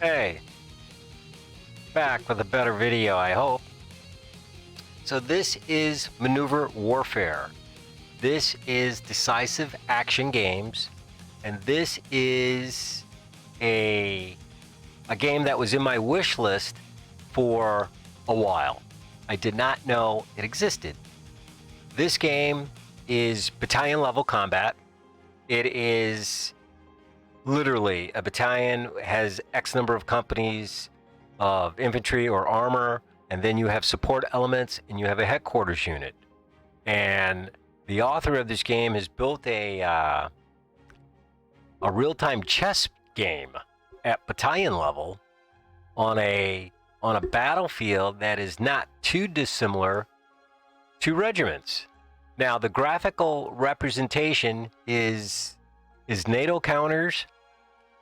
Hey, back with a better video, I hope. So this is Maneuver Warfare. This is Decisive Action Games, and this is a game that was in my wish list for a while. I did not know it existed. This game is battalion level combat. It is literally a battalion has X number of companies of infantry or armor, and then you have support elements and you have a headquarters unit. And the author of this game has built a real-time chess game at battalion level on a battlefield that is not too dissimilar to regiments. Now, the graphical representation is NATO counters.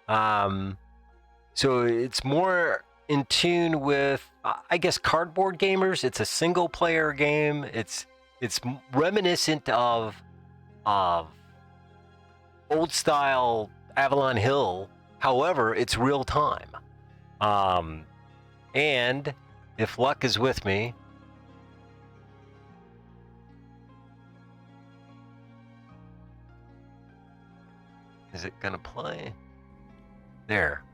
So it's more in tune with, I guess, cardboard gamers. It's a single player game. It's reminiscent of old style Avalon Hill. However, it's real time. And if luck is with me, is it gonna play? There.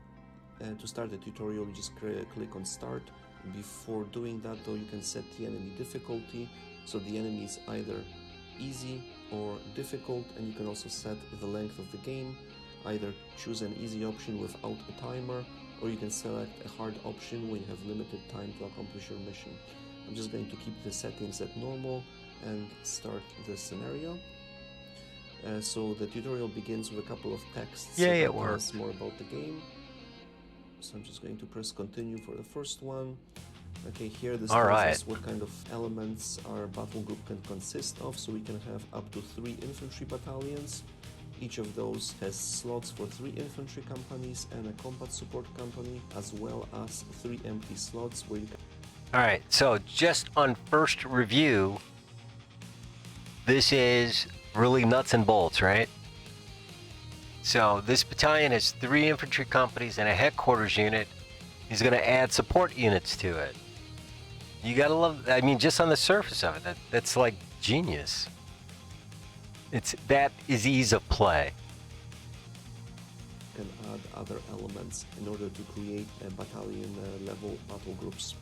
To start the tutorial, you just click on start. Before doing that though, you can set the enemy difficulty, so the enemy is either easy or difficult, and you can also set the length of the game. Either choose an easy option without a timer, or you can select a hard option when you have limited time to accomplish your mission. I'm just going to keep the settings at normal and start the scenario. So the tutorial begins with a couple of texts Yeah, that it tell works. us more about the game. So I'm just going to press continue for the first one. Okay, here this tells us what kind of elements our battle group can consist of. So we can have up to 3 infantry battalions. Each of those has slots for 3 infantry companies and a combat support company, as well as 3 empty slots where you can... Alright, so just on first review, this is really nuts and bolts, right? So this battalion has 3 infantry companies and a headquarters unit. He's going to add support units to it. You gotta love, I mean, just on the surface of it, that's like genius. That is ease of play. Can add other elements in order to create a battalion level battle groups.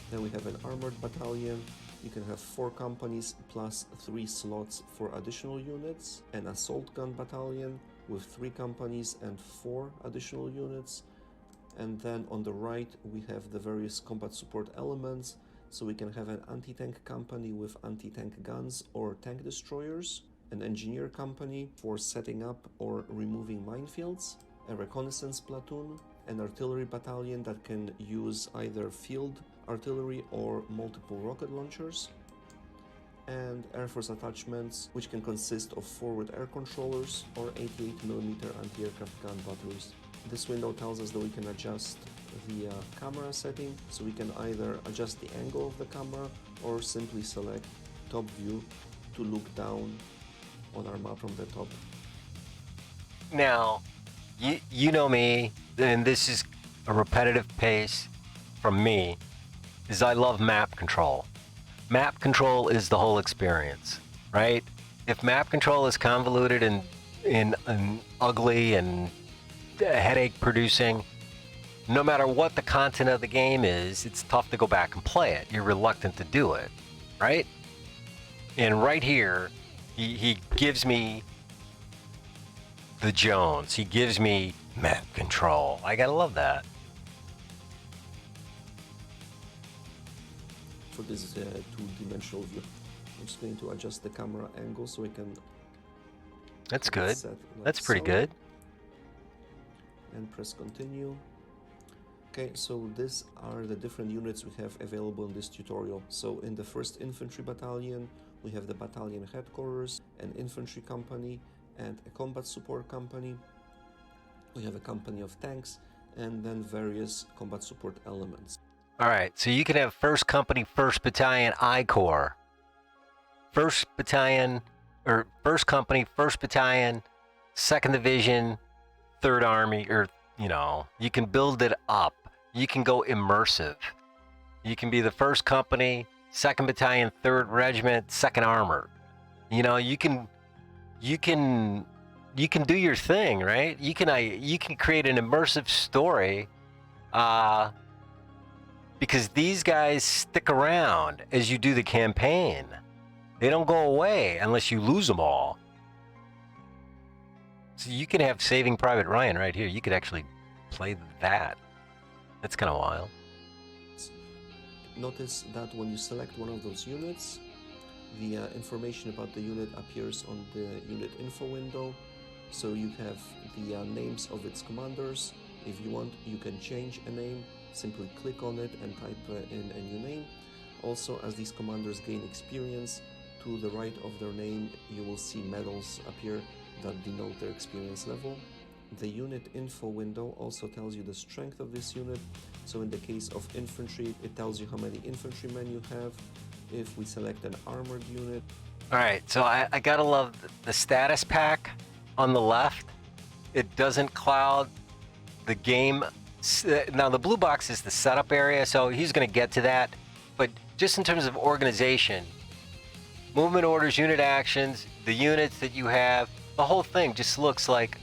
Then we have an armored battalion. You can have 4 companies plus 3 slots for additional units. An assault gun battalion with 3 companies and 4 additional units. And then on the right we have the various combat support elements. So we can have an anti-tank company with anti-tank guns or tank destroyers, an engineer company for setting up or removing minefields, a reconnaissance platoon, an artillery battalion that can use either field artillery or multiple rocket launchers, and Air Force attachments, which can consist of forward air controllers or 88mm anti-aircraft gun batteries. This window tells us that we can adjust the camera setting, so we can either adjust the angle of the camera or simply select top view to look down on our map from the top. Now, you know me, and this is a repetitive pace from me, is I love map control. Map control is the whole experience, right? If map control is convoluted and ugly and headache producing, no matter what the content of the game is, it's tough to go back and play it. You're reluctant to do it, right? And right here, he gives me the Jones. He gives me map control. I gotta love that. For this 2-dimensional view, I'm just going to adjust the camera angle so we can... That's good. That's like pretty so. good. And press continue. Okay, so these are the different units we have available in this tutorial. So in the 1st Infantry Battalion, we have the battalion headquarters, an infantry company, and a combat support company. We have a company of tanks, and then various combat support elements. All right, so you can have 1st Company, 1st Battalion, I Corps. 1st Battalion, or 1st Company, 1st Battalion, 2nd Division, 3rd Army, or you know, you can build it up. You can go immersive. You can be the 1st Company, 2nd Battalion, 3rd Regiment, 2nd Armored. You know, you can do your thing, right? You can create an immersive story, because these guys stick around as you do the campaign. They don't go away unless you lose them all. So you can have Saving Private Ryan right here. You could actually play that. That's kind of wild. Notice that when you select one of those units, the information about the unit appears on the unit info window. So you have the names of its commanders. If you want, you can change a name. Simply click on it and type in a new name. Also, as these commanders gain experience, to the right of their name you will see medals appear that denote their experience level. The unit info window also tells you the strength of this unit. So in the case of infantry, it tells you how many infantrymen you have. If we select an armored unit. All right, so I gotta love the status pack on the left. It doesn't cloud the game. Now the blue box is the setup area, so he's gonna get to that. But just in terms of organization, movement orders, unit actions, the units that you have, the whole thing just looks like,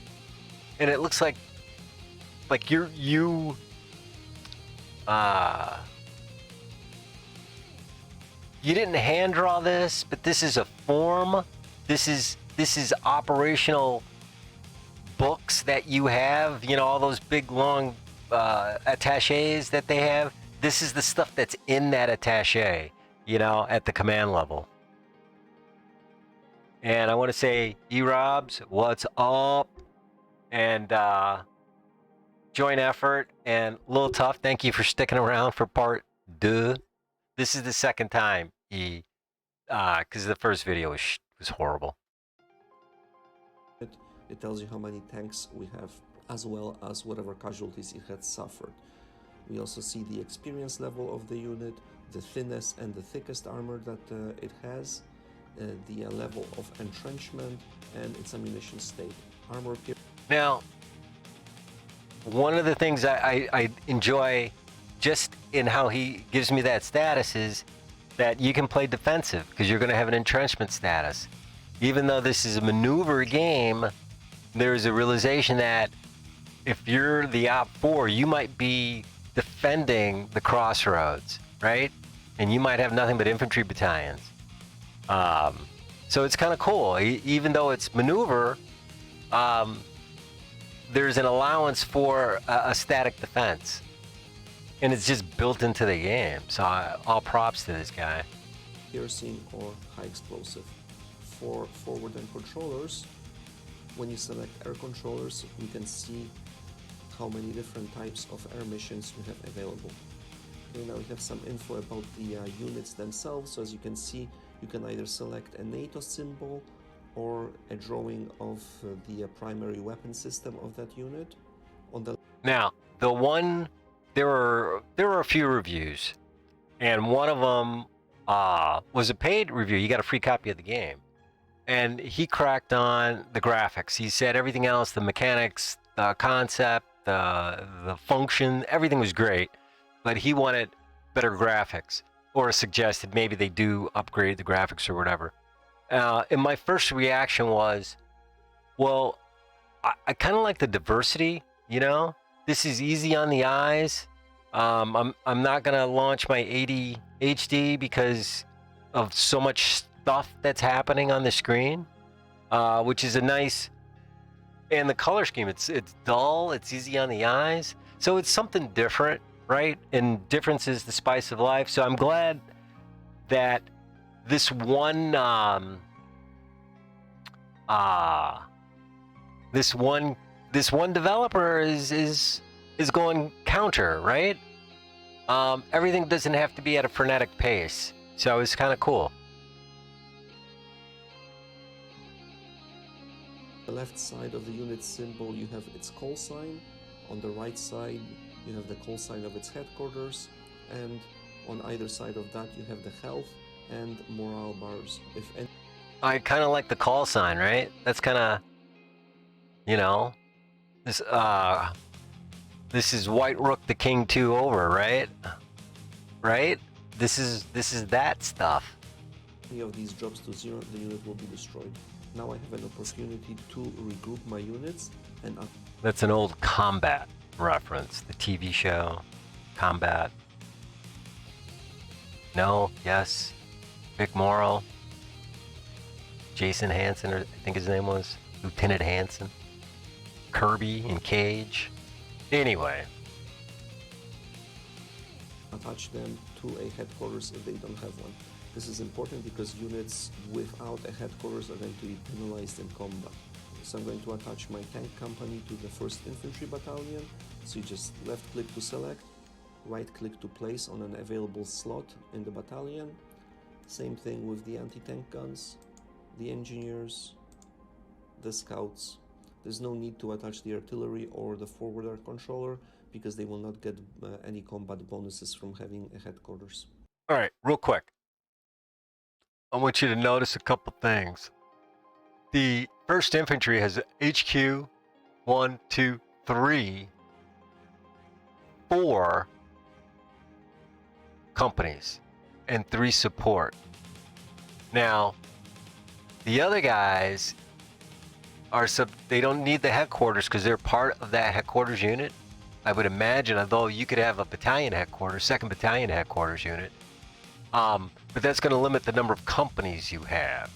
and it looks like you didn't hand draw this, but this is a form. This is operational books that you have. You know, all those big long attaches that they have. This is the stuff that's in that attache. You know, at the command level. And I want to say, E-Robs, what's up? And joint effort and Little Tough, thank you for sticking around for part 2. This is the 2nd time, E, because the first video was horrible. It tells you how many tanks we have, as well as whatever casualties it had suffered. We also see the experience level of the unit, the thinnest and the thickest armor that it has, the level of entrenchment, and its ammunition state. Armor. Now, one of the things I enjoy just in how he gives me that status is that you can play defensive because you're going to have an entrenchment status. Even though this is a maneuver game, there's a realization that if you're the Op 4, you might be defending the crossroads, right? And you might have nothing but infantry battalions. So it's kind of cool. Even though it's maneuver, there's an allowance for a static defense. And it's just built into the game. So all props to this guy. Piercing or high explosive. For forward and controllers, when you select air controllers, you can see how many different types of air missions you have available. Okay, now we have some info about the units themselves. So as you can see, you can either select a NATO symbol or a drawing of the primary weapon system of that unit. On the now, there were a few reviews, and one of them was a paid review. You got a free copy of the game, and he cracked on the graphics. He said everything else, the mechanics, the concept, the function, everything was great, but he wanted better graphics, or suggested maybe they do upgrade the graphics or whatever. And my first reaction was, well, I kind of like the diversity, you know? This is easy on the eyes. I'm not gonna launch my 80 HD because of so much stuff that's happening on the screen, which is a nice, and the color scheme, it's dull, it's easy on the eyes, so it's something different, right? And difference is the spice of life. So I'm glad that this one developer is going counter, right? Everything doesn't have to be at a frenetic pace, so it's kind of cool. On the left side of the unit symbol, you have its call sign. On the right side, you have the call sign of its headquarters, and on either side of that, you have the health and morale bars. If any I kind of like the call sign, right? That's kind of, you know, this This is White Rook the King 2 over, right? Right? This is that stuff. Any of these drops to 0, the unit will be destroyed. Now I have an opportunity to regroup my units and That's an old Combat reference. The TV show Combat. No, yes. Vic Morrow. Jason Hansen, or I think his name was. Lieutenant Hansen. Kirby and Cage. Anyway. attach them to a headquarters if they don't have one. This is important because units without a headquarters are going to be penalized in combat. So I'm going to attach my tank company to the 1st Infantry Battalion. So you just left click to select, right click to place on an available slot in the battalion. Same thing with the anti-tank guns, the engineers, the scouts. There's no need to attach the artillery or the forwarder controller because they will not get any combat bonuses from having a headquarters. All right, real quick. I want you to notice a couple things. The 1st Infantry has HQ 1, 2, 3, 4 companies and 3 support. Now, the other guys are they don't need the headquarters because they're part of that headquarters unit. I would imagine, although you could have a battalion headquarters, 2nd Battalion headquarters unit, but that's going to limit the number of companies you have.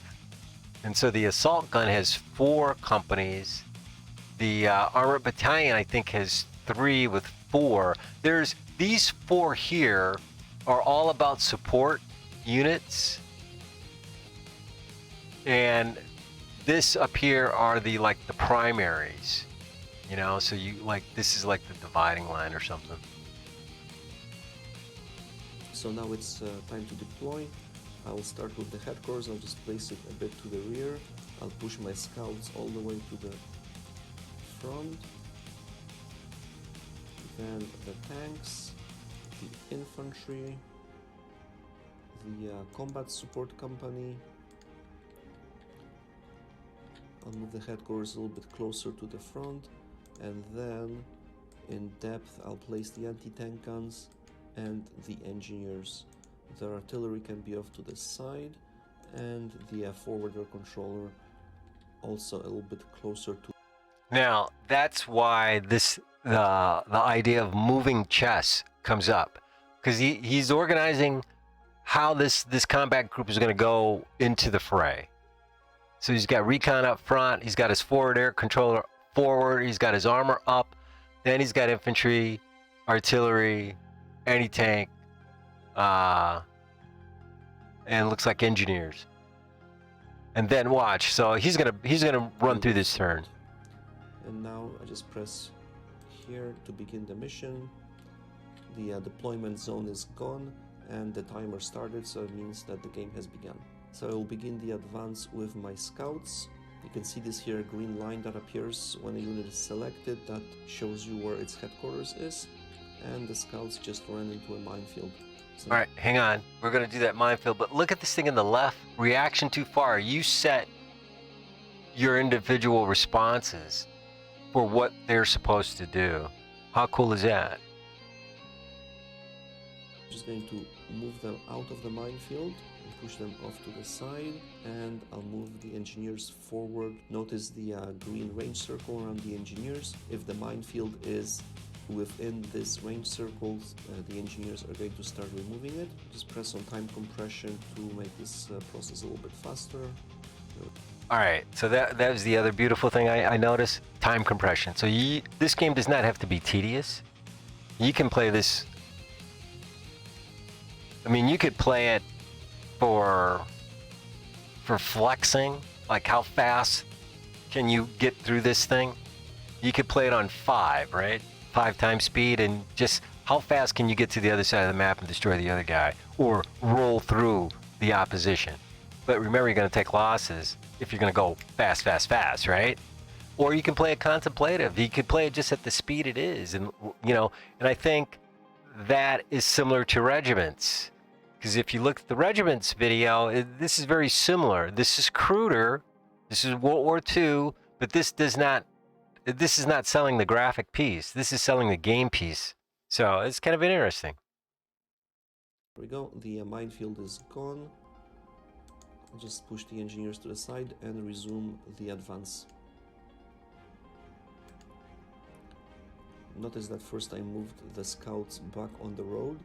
And so the assault gun has 4 companies. The armored battalion, I think, has 3 with 4. There's these 4 here are all about support units, and this up here are the primaries, you know. So you this is like the dividing line or something. So now it's time to deploy. I'll start with the headquarters. I'll just place it a bit to the rear. I'll push my scouts all the way to the front. Then the tanks, the infantry, the combat support company. I'll move the headquarters a little bit closer to the front, and then in depth I'll place the anti-tank guns and the engineers. The artillery can be off to the side, and the forwarder controller also a little bit closer to. Now that's why the idea of moving chess comes up, because he's organizing how this combat group is going to go into the fray. So he's got recon up front, he's got his forward air controller forward, he's got his armor up, then he's got infantry, artillery, anti-tank, and looks like engineers. And then watch, so he's gonna run through this turn. And now I just press here to begin the mission. The deployment zone is gone and the timer started, so it means that the game has begun. So I will begin the advance with my scouts. You can see this here green line that appears when a unit is selected, that shows you where its headquarters is, and the scouts just ran into a minefield. So all right, hang on, we're gonna do that minefield, but look at this thing in the left. Reaction too far. You set your individual responses for what they're supposed to do. How cool is that? I'm just going to move them out of the minefield and push them off to the side, and I'll move the engineers forward. Notice the green range circle around the engineers. If the minefield is within this range circle, the engineers are going to start removing it. Just press on time compression to make this process a little bit faster. All right, so that was the other beautiful thing I noticed, time compression. So this game does not have to be tedious. You can play this, I mean, you could play it for flexing, like how fast can you get through this thing? You could play it on 5, right? 5 times speed, and just how fast can you get to the other side of the map and destroy the other guy, or roll through the opposition. But remember, you're going to take losses if you're going to go fast, fast, fast, right? Or you can play it contemplative. You could play it just at the speed it is, and and I think that is similar to regiments. Because if you look at the regiments video, this is very similar. This is cruder. This is World War II, but this does not this is not selling the graphic piece. This is selling the game piece. So it's kind of interesting. There we go. The minefield is gone. I'll just push the engineers to the side and resume the advance. Notice that first I moved the scouts back on the road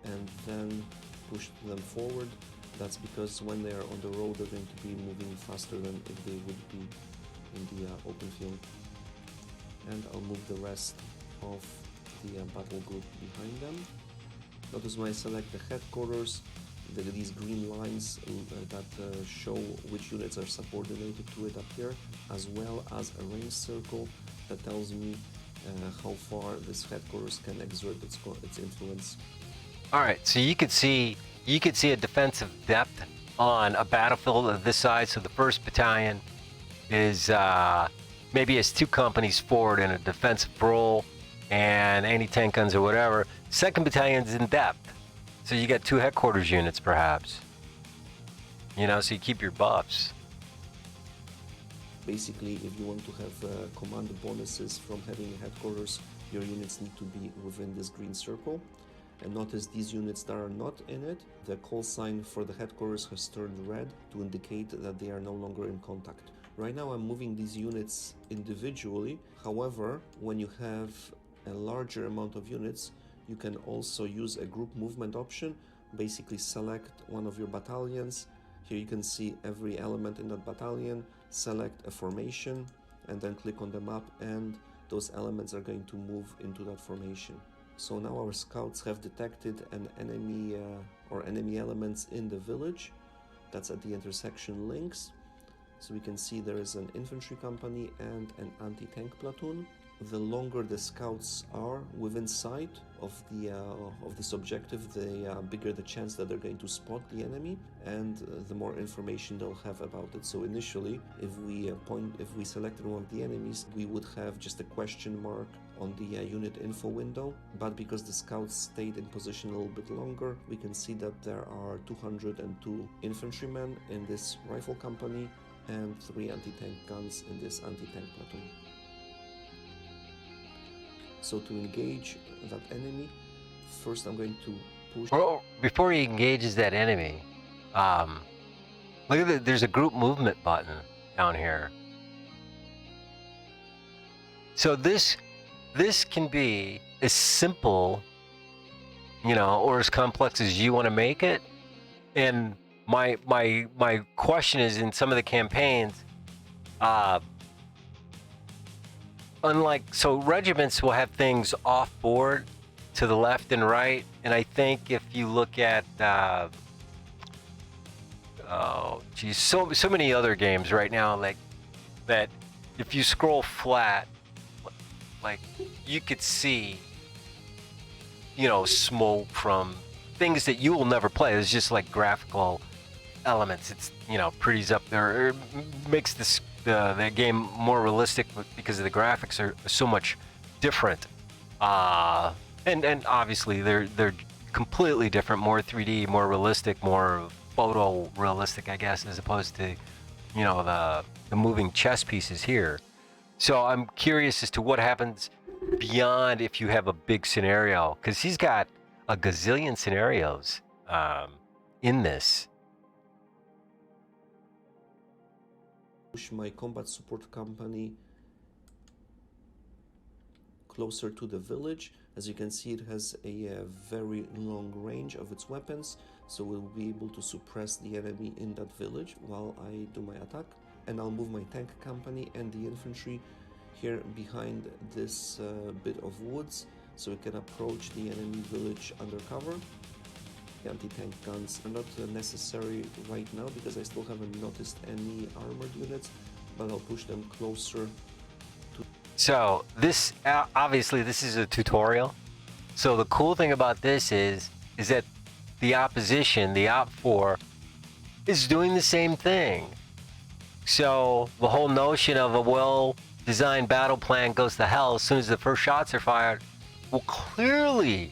and then pushed them forward. That's because when they are on the road, they're going to be moving faster than if they would be in the open field. And I'll move the rest of the battle group behind them. Notice when I select the headquarters, these green lines that show which units are subordinated to it up here, as well as a range circle that tells me how far this headquarters can exert its influence. All right, so you could see a defensive depth on a battlefield of this size. So the 1st Battalion is maybe has 2 companies forward in a defensive role and anti-tank guns or whatever. 2nd Battalion's in depth, so you got 2 headquarters units perhaps. You know, so you keep your buffs. Basically, if you want to have command bonuses from having a headquarters, your units need to be within this green circle. And notice these units that are not in it, the call sign for the headquarters has turned red to indicate that they are no longer in contact. Right now I'm moving these units individually. However, when you have a larger amount of units, you can also use a group movement option. Basically select one of your battalions. Here you can see every element in that battalion, select a formation, and then click on the map, and those elements are going to move into that formation. So now our scouts have detected an enemy or enemy elements in the village. That's at the intersection links. So we can see there is an infantry company and an anti-tank platoon. The longer the scouts are within sight of this objective, the bigger the chance that they're going to spot the enemy, and the more information they'll have about it. So initially, if we selected one of the enemies, we would have just a question mark on the unit info window. But because the scouts stayed in position a little bit longer, we can see that there are 202 infantrymen in this rifle company and 3 anti-tank guns in this anti-tank platoon. So to engage that enemy, first I'm going to push... Well, before he engages that enemy, look at that, there's a group movement button down here. So this can be as simple, you know, or as complex as you want to make it. And my question is, in some of the campaigns, so regiments will have things off board to the left and right, and I think if you look at so many other games right now, like that, if you scroll flat, like you could see, you know, smoke from things that you will never play. It's just like graphical elements. It's, you know, pretties up there. It makes the game more realistic because the graphics are so much different, and obviously they're completely different, more 3D, more realistic, more photo realistic, I guess, as opposed to, you know, the moving chess pieces here. So I'm curious as to what happens beyond if you have a big scenario, because he's got a gazillion scenarios in this. Push my combat support company closer to the village. As you can see, it has a very long range of its weapons, so we'll be able to suppress the enemy in that village while I do my attack. And I'll move my tank company and the infantry here behind this bit of woods, so we can approach the enemy village under cover. Anti-tank guns are not necessary right now because I still haven't noticed any armored units, but I'll push them closer to... So this, obviously this is a tutorial. So the cool thing about this is that the opposition, the Op4, is doing the same thing. So the whole notion of a well-designed battle plan goes to hell as soon as the first shots are fired will clearly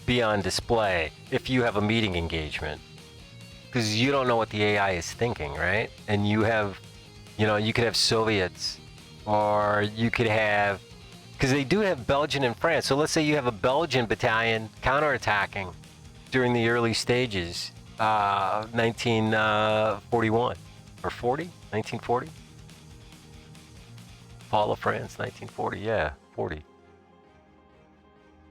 be on display if you have a meeting engagement, because you don't know what the AI is thinking, right? And you have, you know, you could have Soviets Or you could have, because they do have Belgian and France. So let's say you have a Belgian battalion counterattacking during the early stages, 1941 or 40, 1940. Fall of France, 1940. Yeah, 40.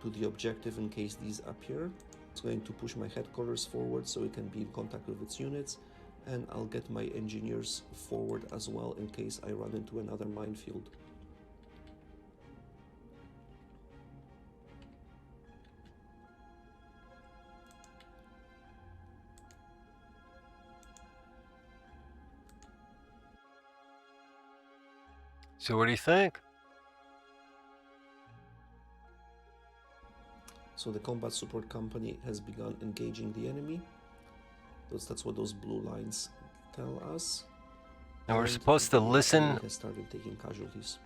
To the objective in case these appear. It's going to push my headquarters forward so it can be in contact with its units, and I'll get my engineers forward as well in case I run into another minefield. So what do you think? So the combat support company has begun engaging the enemy. That's what those blue lines tell us. And we're supposed to listen. Enemy has started taking casualties.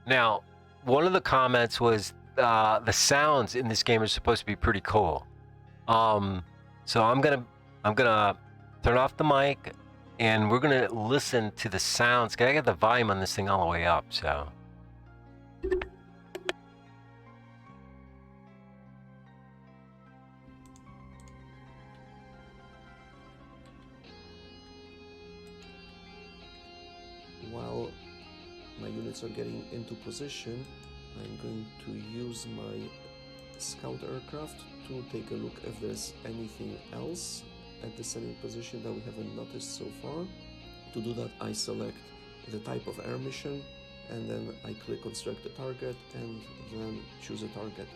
Now, one of the comments was the sounds in this game are supposed to be pretty cool. So I'm gonna turn off the mic, and we're gonna listen to the sounds. I got the volume on this thing all the way up, so. While my units are getting into position, I'm going to use my scout aircraft to take a look if there's anything else at the sending position that we haven't noticed so far. To do that, I select the type of air mission, and then I click on select a target and then choose a target.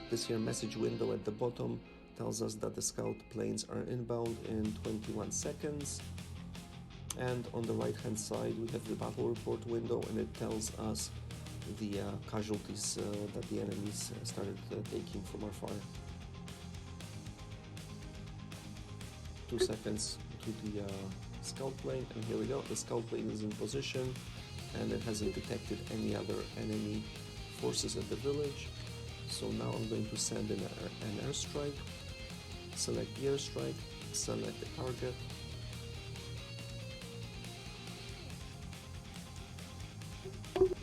This here message window at the bottom tells us that the scout planes are inbound in 21 seconds. And on the right hand side we have the battle report window, and it tells us the casualties that the enemies started taking from our fire. 2 seconds to the scout plane, and here we go. The scout plane is in position and it hasn't detected any other enemy forces at the village. So now I'm going to send an airstrike, select the airstrike, select the target.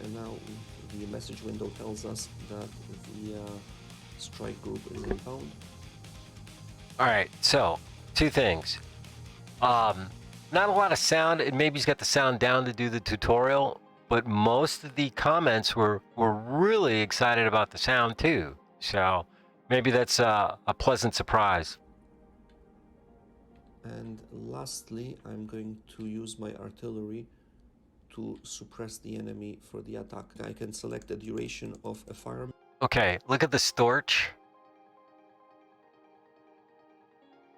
And now the message window tells us that the strike group is inbound. All right, so 2 things. Not a lot of sound, and maybe he's got the sound down to do the tutorial, but most of the comments were really excited about the sound too. So maybe that's a pleasant surprise. And lastly, I'm going to use my artillery to suppress the enemy for the attack. I can select the duration of a fire. Okay, look at the storch.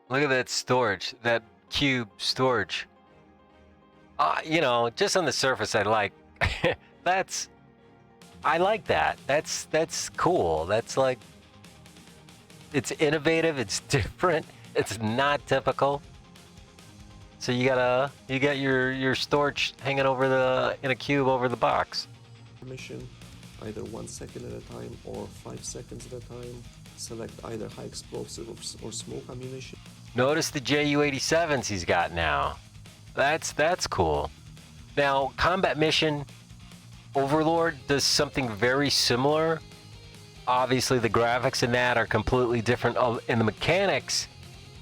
Look at that storch, that cube storch. You know, just on the surface, I like. I like that. That's cool. That's like, it's innovative. It's different. It's not typical. So you got your storch hanging over in a cube over the box. Mission, either 1 second at a time or 5 seconds at a time. Select either high explosive or smoke ammunition. Notice the Ju-87s he's got now. That's cool. Now, combat mission, Overlord does something very similar. Obviously, the graphics in that are completely different, and the mechanics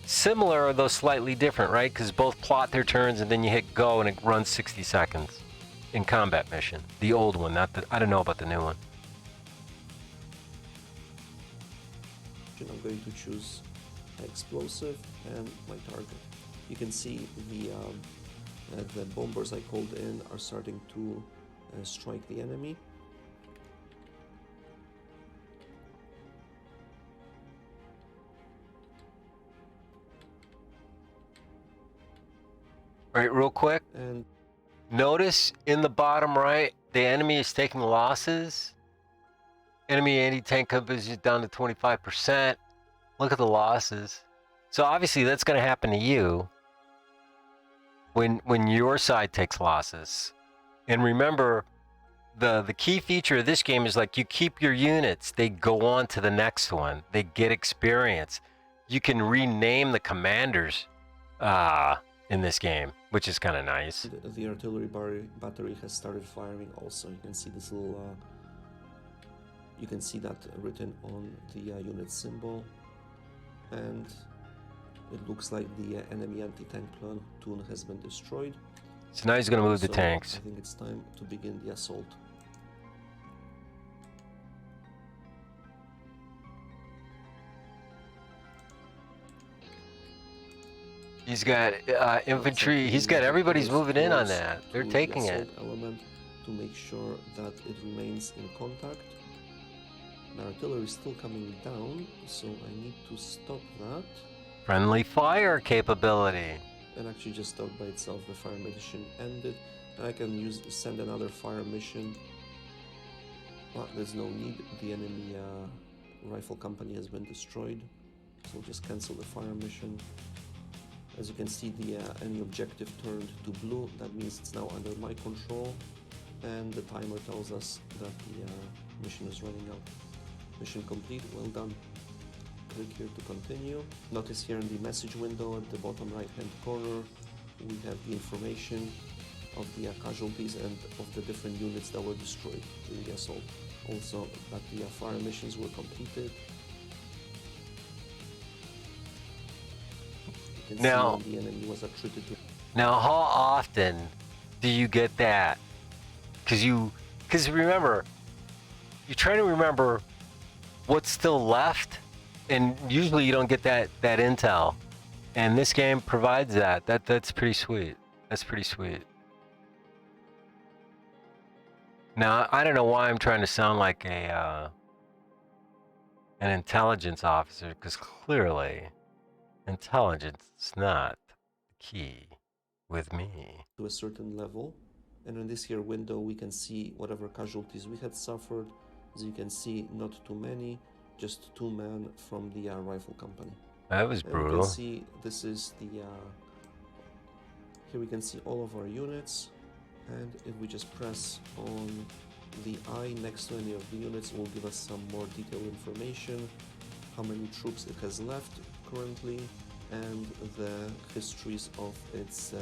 similar, though slightly different, right? Because both plot their turns, and then you hit go, and it runs 60 seconds in combat mission. The old one, not the. I don't know about the new one. I'm going to choose explosive and my target. You can see the bombers I called in are starting to strike the enemy. Right, real quick. And notice in the bottom right, the enemy is taking losses. Enemy anti-tank capacity is down to 25%. Look at the losses. So obviously that's going to happen to you when your side takes losses. And remember, the key feature of this game is like you keep your units. They go on to the next one. They get experience. You can rename the commanders in this game. which is kind of nice. The artillery battery has started firing also. You can see this little, you can see that written on the unit symbol, and it looks like the enemy anti-tank platoon has been destroyed. So now he's going to move the So tanks. I think it's time to begin the assault. He's got infantry. He's got everybody's moving in on that. They're taking it. Element to make sure that it remains in contact. The artillery is still coming down, so I need to stop that. Friendly fire capability. And actually just stopped by itself. The fire mission ended, and I can send another fire mission. But there's no need. The enemy rifle company has been destroyed, so we'll just cancel the fire mission. As you can see, the enemy objective turned to blue. That means it's now under my control, and the timer tells us that the mission is running out. Mission complete. Well done. Click here to continue. Notice here in the message window at the bottom right hand corner we have the information of the casualties and of the different units that were destroyed during the assault. Also that the fire missions were completed. You can Now, see when the enemy was attributed to. Now, how often do you get that? Because remember, you're trying to remember what's still left, and usually you don't get that intel. And this game provides that. That's pretty sweet. That's pretty sweet. Now, I don't know why I'm trying to sound like an intelligence officer, because clearly intelligence is not the key with me. To a certain level, and in this here window we can see whatever casualties we had suffered. As you can see, not too many, just 2 men from the rifle company. That was And brutal. you can see this is the here we can see all of our units, and if we just press on the eye next to any of the units, it will give us some more detailed information, how many troops it has left currently, and the histories of its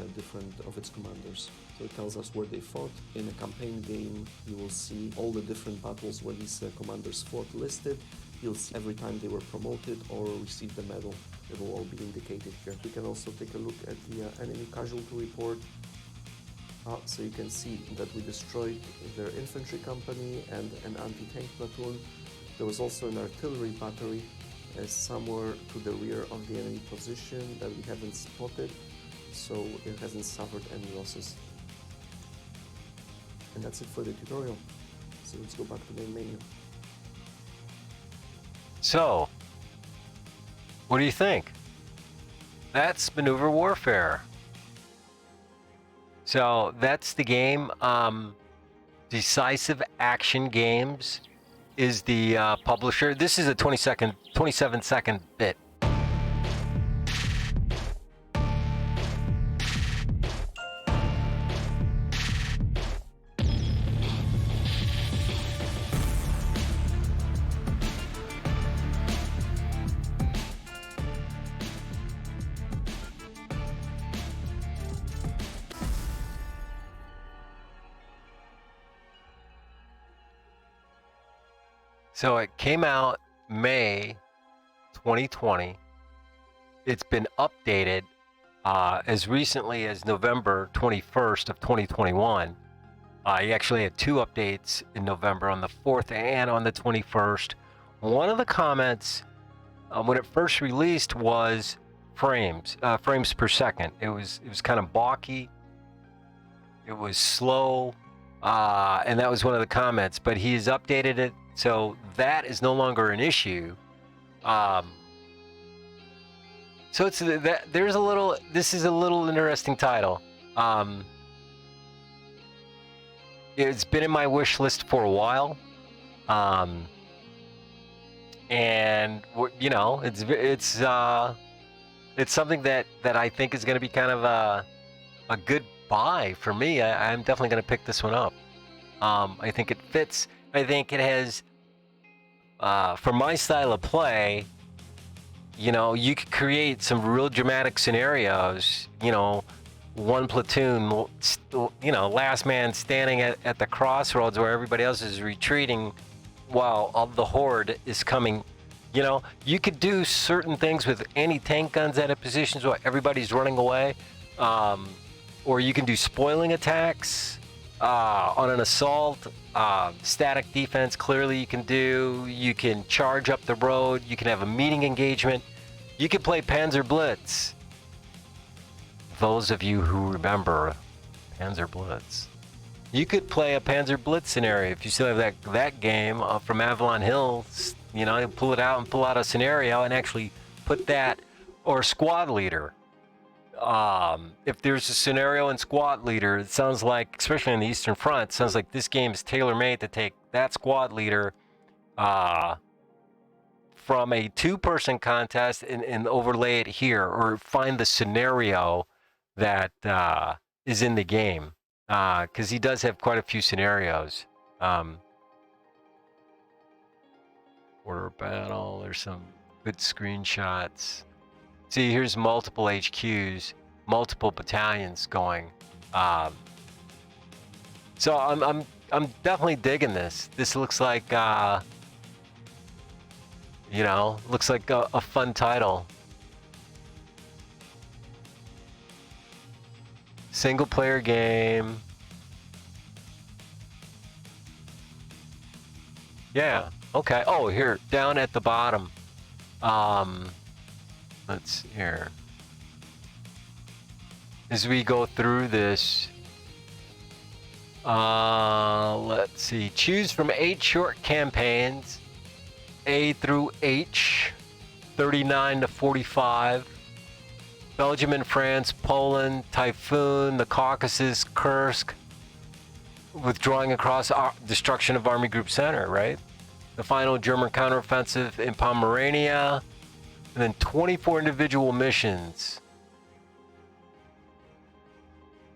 its commanders. So it tells us where they fought. In a campaign game, you will see all the different battles where these commanders fought listed. You'll see every time they were promoted or received the medal. It will all be indicated here. We can also take a look at the enemy casualty report. So you can see that we destroyed their infantry company and an anti-tank platoon. There was also an artillery battery somewhere to the rear of the enemy position that we haven't spotted, so it hasn't suffered any losses. And that's it for the tutorial. So let's go back to the main menu. So, what do you think? That's Maneuver Warfare. So that's the game. Decisive Action Games is the publisher. This is a 27-second bit. So it came out May 2020. It's been updated as recently as November 21st of 2021. You actually had 2 updates in November, on the 4th and on the 21st. One of the comments when it first released was frames per second. It was kind of balky. It was slow, and that was one of the comments. But he has updated it, so that is no longer an issue. So it's there's a little. This is a little interesting title. It's been in my wish list for a while, and you know, it's something that I think is going to be kind of a good buy for me. I'm definitely going to pick this one up. I think it fits. I think it has, for my style of play, you know, you could create some real dramatic scenarios, you know, one platoon, you know, last man standing at the crossroads where everybody else is retreating while all the horde is coming. You know, you could do certain things with anti-tank guns at a positions where everybody's running away, or you can do spoiling attacks on an assault. Static defense, clearly you can do. You can charge up the road. You can have a meeting engagement. You can play Panzer Blitz. Those of you who remember Panzer Blitz. You could play a Panzer Blitz scenario if you still have that game from Avalon Hill. You know, pull it out and pull out a scenario and actually put that, or squad leader. If there's a scenario in squad leader, it sounds like, especially in the Eastern Front, it sounds like this game is tailor-made to take that squad leader from a two-person contest and overlay it here, or find the scenario that is in the game, because he does have quite a few scenarios. Order battle, there's some good screenshots. See, here's multiple HQs, multiple battalions going. So I'm definitely digging this. This looks like you know, looks like a fun title. Single player game. Yeah, okay. Oh, here, down at the bottom. Let's here. As we go through this, let's see. Choose from 8 short campaigns, A through H, 39 to 45. Belgium and France, Poland, Typhoon, the Caucasus, Kursk, withdrawing across destruction of Army Group Center, right? The final German counteroffensive in Pomerania, and then 24 individual missions.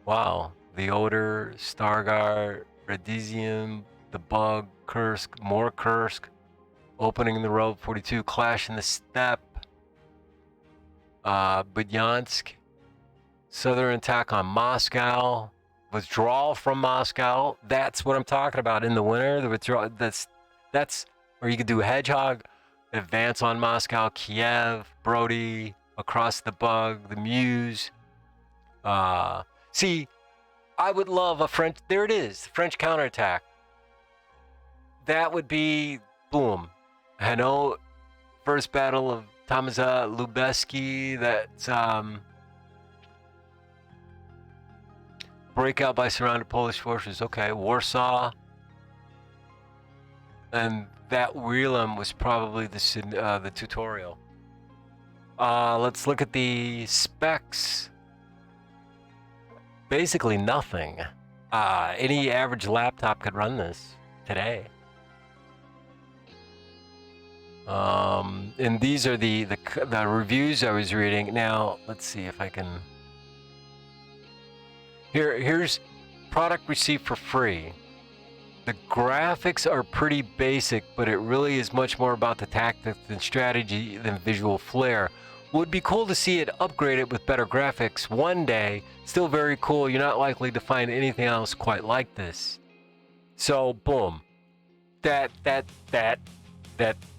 Wow. The Oder, Stargard, Radisium, the Bug, Kursk, more Kursk, opening the road 42, Clash in the Steppe, Budyansk, southern attack on Moscow, withdrawal from Moscow. That's what I'm talking about in the winter. The withdrawal. That's where you could do Hedgehog, advance on Moscow, Kiev, Brody, across the Bug, the Meuse. See, I would love a French. There it is, French counterattack. That would be boom. Hainaut, first battle of Tamza Lubeski. That's breakout by surrounded Polish forces. Okay, Warsaw. And that Realm was probably the tutorial. Let's look at the specs. Basically nothing. Any average laptop could run this today. And these are the reviews I was reading. Now, let's see if I can. Here's product received for free. The graphics are pretty basic, but it really is much more about the tactics and strategy than visual flair. Would be cool to see it upgraded with better graphics one day. Still very cool. You're not likely to find anything else quite like this. So, boom. That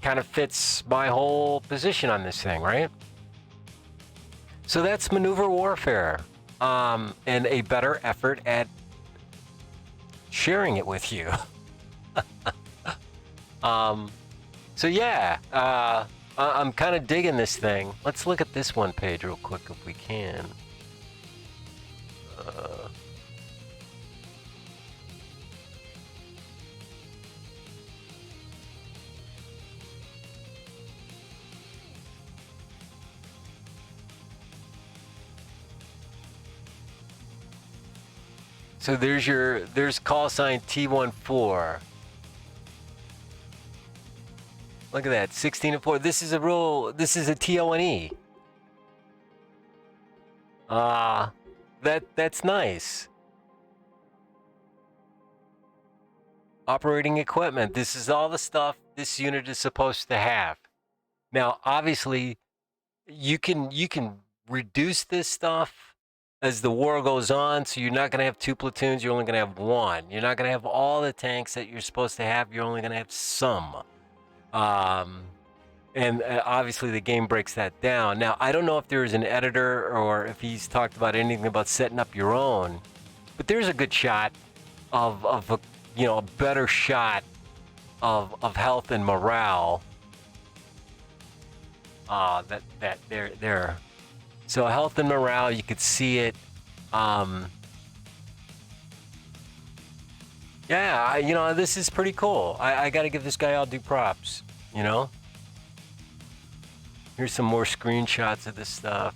kind of fits my whole position on this thing, right? So that's Maneuver Warfare, and a better effort at sharing it with you. So yeah, I'm kind of digging this thing. Let's look at this one page real quick if we can. So there's call sign T14. Look at that, 16 and 4. This is a TO&E. That's nice. Operating equipment. This is all the stuff this unit is supposed to have. Now, obviously, you can reduce this stuff as the war goes on. So you're not going to have 2 platoons. You're only going to have 1. You're not going to have all the tanks that you're supposed to have. You're only going to have some. And obviously the game breaks that down. Now, I don't know if there's an editor or if he's talked about anything about setting up your own, but there's a good shot of a, a better shot of health and morale. That there. So health and morale, you could see it. Yeah, this is pretty cool. I got to give this guy all due props. Here's some more screenshots of this stuff.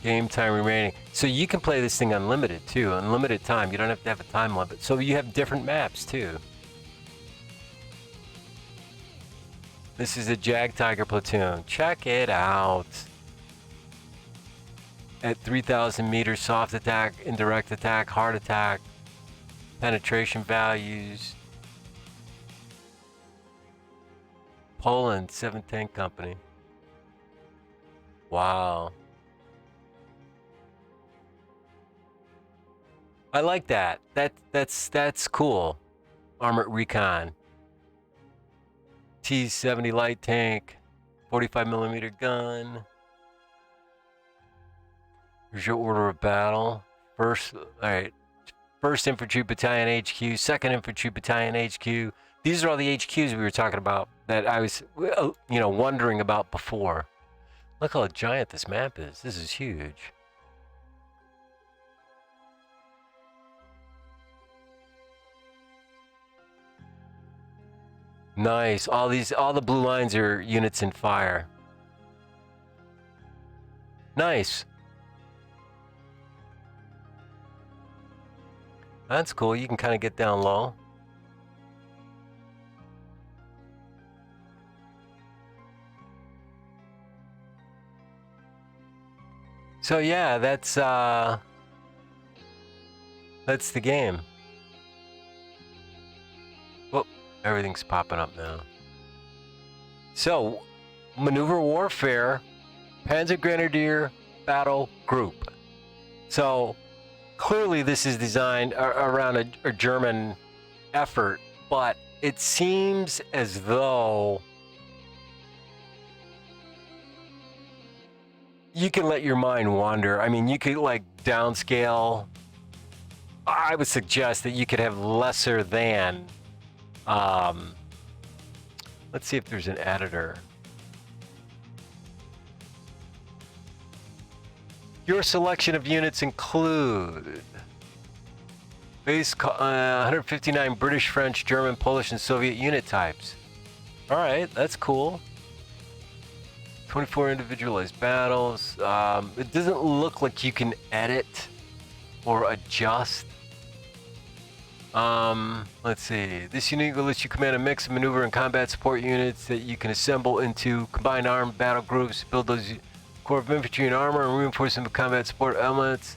Game time remaining. So you can play this thing unlimited too. Unlimited time. You don't have to have a time limit. So you have different maps too. This is a Jag Tiger platoon. Check it out. At 3,000 meters, soft attack, indirect attack, hard attack, penetration values. Poland, 7 Tank Company. Wow. I like that. That's cool. Armored Recon. T-70 light tank, 45mm gun. Here's your order of battle. First Infantry Battalion HQ, 2nd Infantry Battalion HQ. These are all the HQs we were talking about that I was, wondering about before. Look how giant this map is. This is huge. Nice. All the blue lines are units in fire. Nice. That's cool. You can kind of get down low. So yeah, that's the game. Whoop, everything's popping up now. So, Maneuver Warfare, Panzer Grenadier Battle Group. So, clearly this is designed around a German effort, but it seems as though you can let your mind wander. I mean, you could downscale. I would suggest that you could have lesser than. Let's see if there's an editor. Your selection of units include base 159 British, French, German, Polish, and Soviet unit types. All right, that's cool. 24 individualized battles. It doesn't look like you can edit or adjust. Let's see. This unit will let you command a mix of maneuver and combat support units that you can assemble into combined armed battle groups, build those corps of infantry and armor, and reinforce them with combat support elements.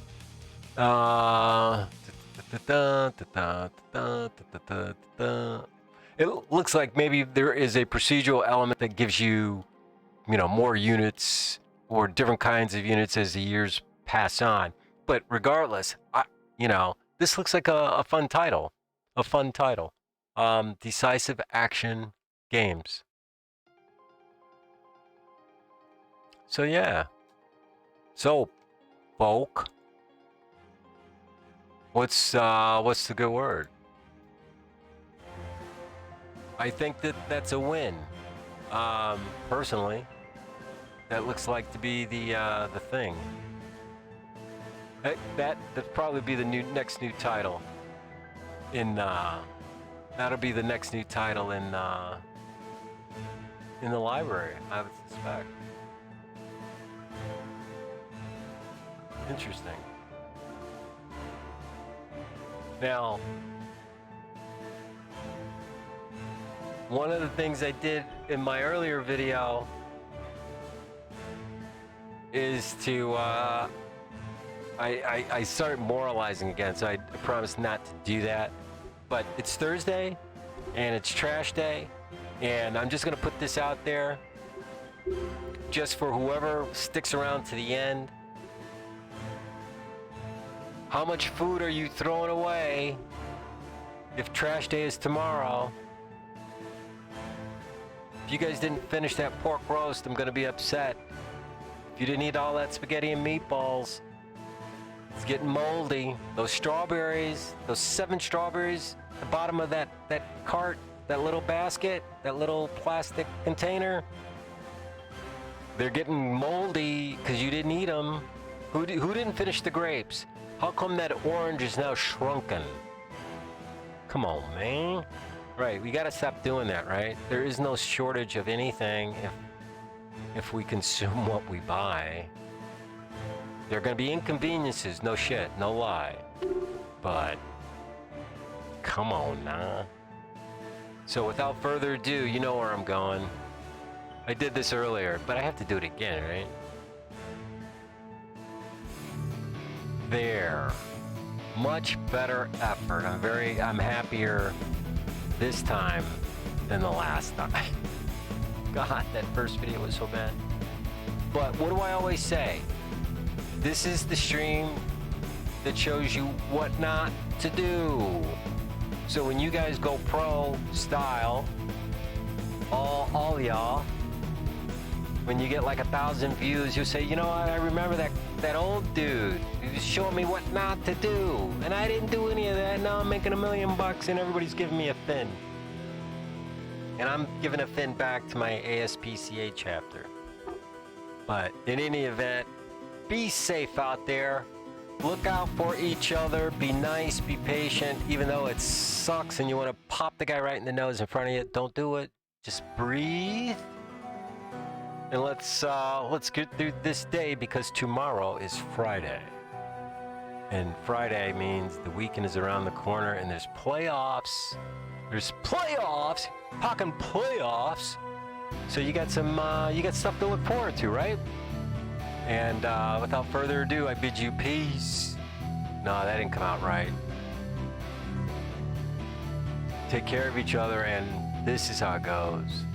It looks like maybe there is a procedural element that gives you, more units or different kinds of units as the years pass on. But regardless, this looks like a fun title. Decisive Action Games. So yeah. So, folk. What's the good word? I think that's a win. Personally, that looks like to be the thing. That'd probably be the next new title. That'll be the next new title in the library, I would suspect. Interesting. Now, one of the things I did in my earlier video is to I started moralizing again, so I promised not to do that. But it's Thursday, and it's trash day, and I'm just gonna put this out there. just for whoever sticks around to the end. How much food are you throwing away if trash day is tomorrow? If you guys didn't finish that pork roast, I'm gonna be upset. If you didn't eat all that spaghetti and meatballs, it's getting moldy. Those strawberries, those 7 strawberries at the bottom of that cart, that little basket, that little plastic container, they're getting moldy because you didn't eat them. Who didn't finish the grapes? How come that orange is now shrunken? Come on, man. Right, we gotta stop doing that, right? There is no shortage of anything if we consume what we buy. There are gonna be inconveniences, no shit, no lie. But, come on now. So without further ado, you know where I'm going. I did this earlier, but I have to do it again, right? There. Much better effort. I'm happier this time than the last time. God, that first video was so bad. But what do I always say? This is the stream that shows you what not to do. So when you guys go pro style, all y'all, when you get like 1,000 views, you'll say, you know what, I remember that old dude who was showing me what not to do, and I didn't do any of that. Now I'm making $1 million and everybody's giving me a fin. And I'm giving a fin back to my ASPCA chapter. But in any event, be safe out there. Look out for each other. Be nice, be patient. Even though it sucks and you want to pop the guy right in the nose in front of you, don't do it. Just breathe. And let's get through this day, because tomorrow is Friday. And Friday means the weekend is around the corner and there's playoffs. There's playoffs! Talking playoffs! So you got stuff to look forward to, right? And without further ado, I bid you peace. No, that didn't come out right. Take care of each other, and this is how it goes.